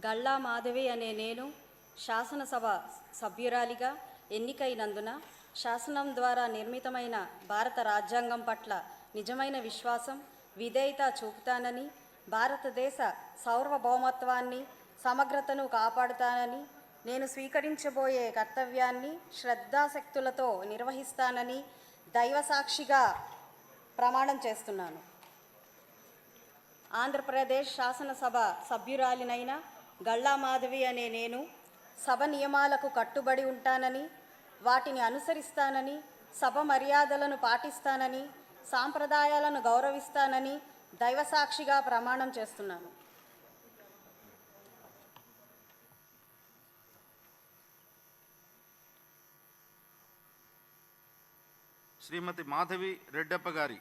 గల్లా మాధవి అనే నేను శాసనసభ సభ్యురాలిగా ఎన్నికైనందున శాసనం ద్వారా నిర్మితమైన భారత రాజ్యాంగం పట్ల నిజమైన విశ్వాసం, విధేయత చూపుతానని, భారతదేశ సార్వభౌమత్వాన్ని, సమగ్రతను కాపాడుతానని, నేను స్వీకరించబోయే కర్తవ్యాన్ని శ్రద్ధాశక్తులతో నిర్వహిస్తానని దైవసాక్షిగా ప్రమాణం చేస్తున్నాను. ఆంధ్రప్రదేశ్ శాసనసభ సభ్యురాలినైన గల్లా మాధవి అనే నేను సభ నియమాలకు కట్టుబడి ఉంటానని, వాటిని అనుసరిస్తానని, సభ మర్యాదలను పాటిస్తానని, సాంప్రదాయాలను గౌరవిస్తానని దైవసాక్షిగా ప్రమాణం చేస్తున్నాను. శ్రీమతి మాధవి రెడ్డప్ప గారి